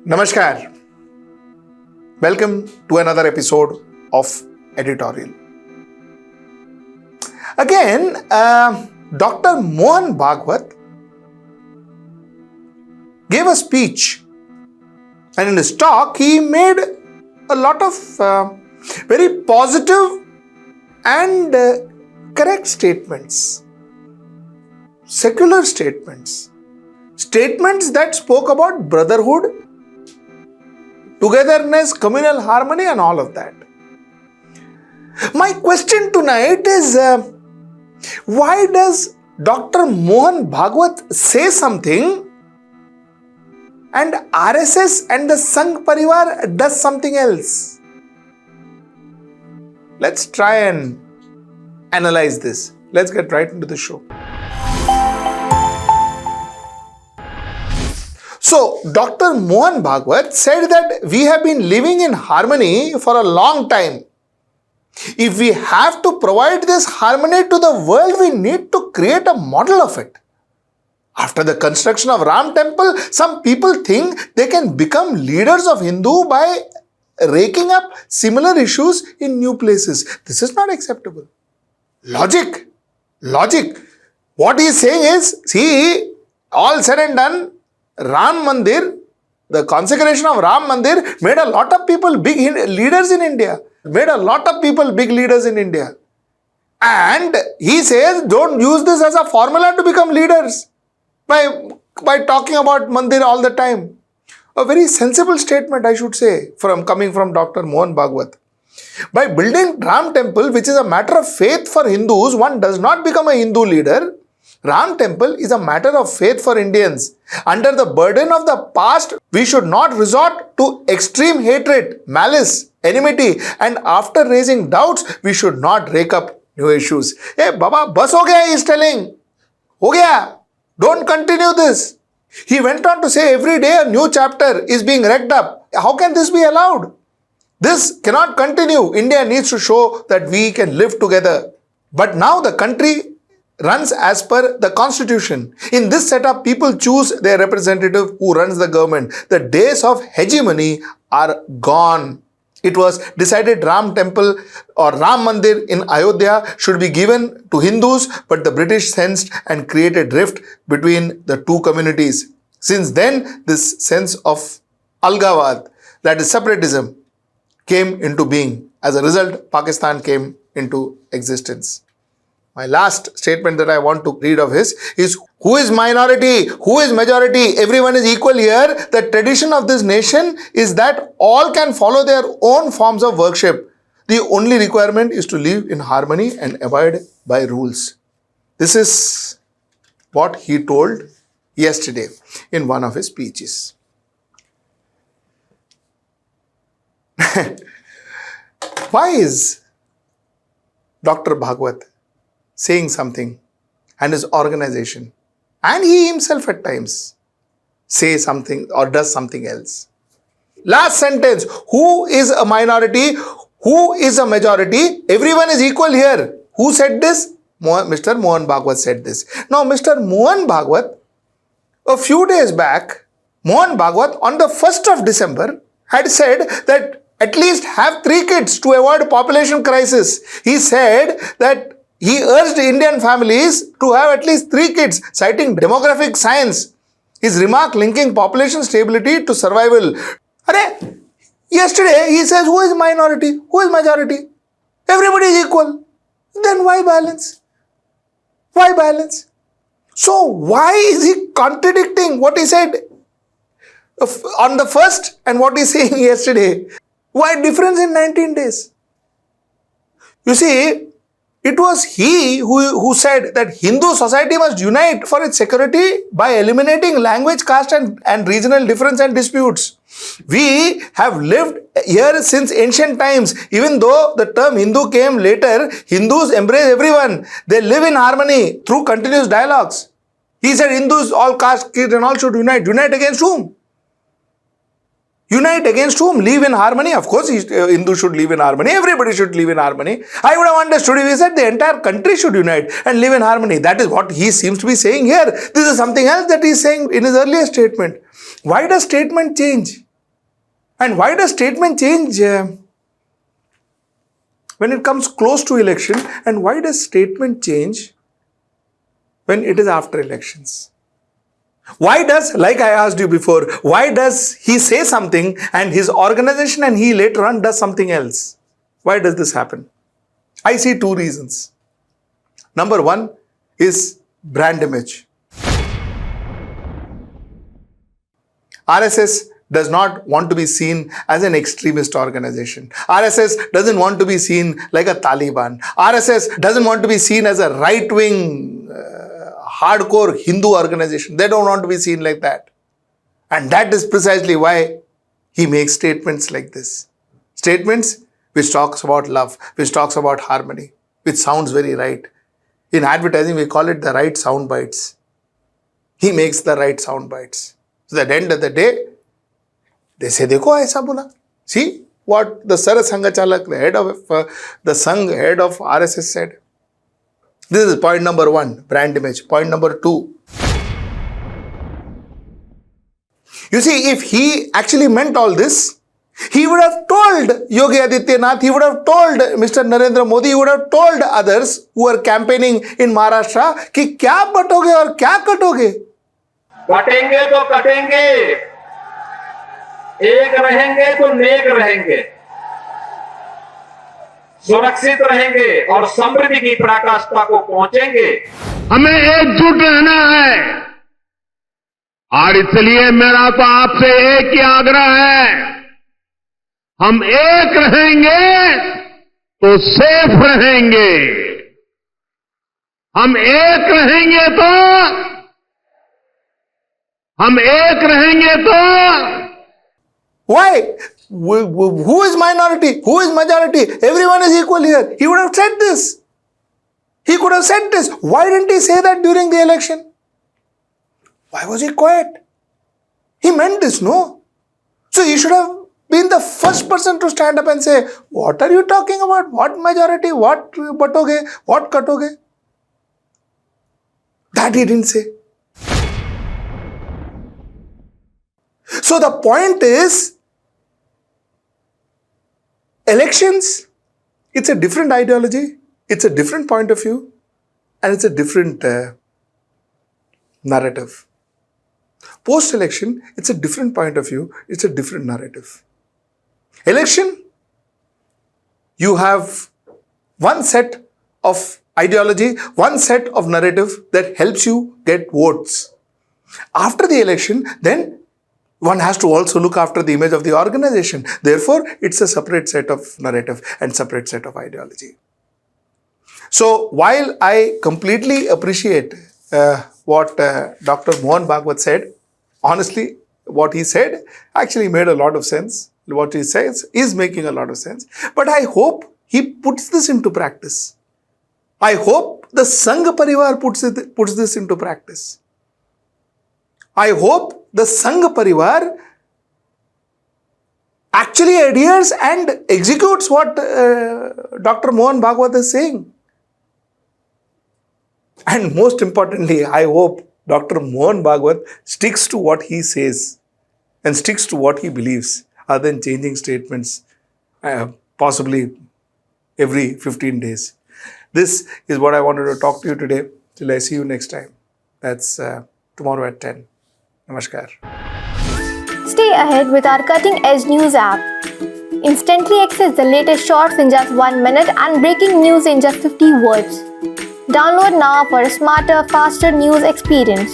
Namaskar. Welcome to another episode of Editorial. Again, Dr. Mohan Bhagwat gave a speech, and in his talk he made a lot of very positive and correct statements, secular statements that spoke about brotherhood, togetherness, communal harmony, and all of that. My question tonight is, why does Dr. Mohan Bhagwat say something and RSS and the Sangh Parivar does something else? Let's try and analyze this. Let's get right into the show. So, Dr. Mohan Bhagwat said that we have been living in harmony for a long time. If we have to provide this harmony to the world, we need to create a model of it. After the construction of Ram temple, some people think they can become leaders of Hindu by raking up similar issues in new places. This is not acceptable. Logic. What he is saying is, see, all said and done, Ram Mandir, the consecration of Ram Mandir made a lot of people big leaders in India. And he says, don't use this as a formula to become leaders by talking about Mandir all the time. A very sensible statement, I should say, coming from Dr. Mohan Bhagwat. By building Ram temple, which is a matter of faith for Hindus, one does not become a Hindu leader. Ram temple is a matter of faith for Indians. Under the burden of the past, we should not resort to extreme hatred, malice, enmity, and after raising doubts, we should not rake up new issues. Hey, Baba, bas ho gaya, he is telling. Ho gaya. Don't continue this. He went on to say every day a new chapter is being read up. How can this be allowed? This cannot continue. India needs to show that we can live together. But now the country runs as per the constitution. In this setup, people choose their representative who runs the government. The days of hegemony are gone. It was decided Ram temple or Ram Mandir in Ayodhya should be given to Hindus, but the British sensed and created rift between the two communities. Since then, this sense of Algawad, that is separatism, came into being. As a result, Pakistan came into existence. My last statement that I want to read of his is, who is minority? Who is majority? Everyone is equal here. The tradition of this nation is that all can follow their own forms of worship. The only requirement is to live in harmony and abide by rules. This is what he told yesterday in one of his speeches. Why is Dr. Bhagwat saying something and his organization and he himself at times say something or does something else? Last sentence, who is a minority? Who is a majority? Everyone is equal here. Who said this? Mr. Mohan Bhagwat said this. Now, Mr. Mohan Bhagwat, a few days back, Mohan Bhagwat on the 1st of December had said that at least have 3 kids to avoid population crisis. He said that he urged Indian families to have at least 3 kids, citing demographic science. His remark linking population stability to survival. Yesterday he says, who is minority? Who is majority? Everybody is equal. Then why balance? Why balance? So why is he contradicting what he said on the 1st and what he's saying yesterday? Why difference in 19 days? You see, it was he who said that Hindu society must unite for its security by eliminating language, caste and regional difference and disputes. We have lived here since ancient times. Even though the term Hindu came later, Hindus embrace everyone. They live in harmony through continuous dialogues. He said Hindus, all caste, kids and all should unite. Unite against whom? Unite against whom? Live in harmony. Of course, Hindu should live in harmony. Everybody should live in harmony. I would have understood if he said the entire country should unite and live in harmony. That is what he seems to be saying here. This is something else that he is saying in his earlier statement. Why does statement change? And why does statement change when it comes close to election? And why does statement change when it is after elections? Why does, like I asked you before, why does he say something and his organization and he later on does something else? Why does this happen? I see two reasons. Number one is brand image. RSS does not want to be seen as an extremist organization. RSS doesn't want to be seen like a Taliban. RSS doesn't want to be seen as a right-wing, hardcore Hindu organization. They don't want to be seen like that. And that is precisely why he makes statements like this. Statements which talks about love, which talks about harmony, which sounds very right. In advertising, we call it the right sound bites. He makes the right sound bites. So at the end of the day, they say, "Dekho, aisa bola." See what the Sarasangachalak, the head of the Sangh, head of RSS said. This is point number one, brand image. Point number two. You see, if he actually meant all this, he would have told Yogi Adityanath, he would have told Mr. Narendra Modi, he would have told others who are campaigning in Maharashtra कि क्या बटोगे और क्या कटोगे? बटेंगे तो कटेंगे, एक रहेंगे तो नेक रहेंगे, सुरक्षित रहेंगे और समृद्धि की पराकाष्ठा को पहुंचेंगे। हमें एकजुट रहना है और इसलिए मेरा तो आपसे एक ही आग्रह है, हम एक रहेंगे तो सेफ रहेंगे, हम एक रहेंगे तो Why? Who is minority? Who is majority? Everyone is equal here. He would have said this. He could have said this. Why didn't he say that during the election? Why was he quiet? He meant this, no? So he should have been the first person to stand up and say, what are you talking about? What majority? What batoge? What katoge? That he didn't say. So the point is, elections, it's a different ideology, it's a different point of view, and it's a different narrative. Post-election, it's a different point of view, it's a different narrative. Election, you have one set of ideology, one set of narrative that helps you get votes. After the election, then one has to also look after the image of the organization. Therefore, it's a separate set of narrative and separate set of ideology. So, while I completely appreciate what Dr. Mohan Bhagwat said, honestly, what he said actually made a lot of sense. What he says is making a lot of sense. But I hope he puts this into practice. I hope the Sangh Parivar puts this into practice. I hope the Sangh Parivar actually adheres and executes what Dr. Mohan Bhagwat is saying. And most importantly, I hope Dr. Mohan Bhagwat sticks to what he says and sticks to what he believes, other than changing statements possibly every 15 days. This is what I wanted to talk to you today. Till I see you next time. That's tomorrow at 10. Namaskar. Stay ahead with our cutting-edge news app. Instantly access the latest shorts in just 1 minute and breaking news in just 50 words. Download now for a smarter, faster news experience.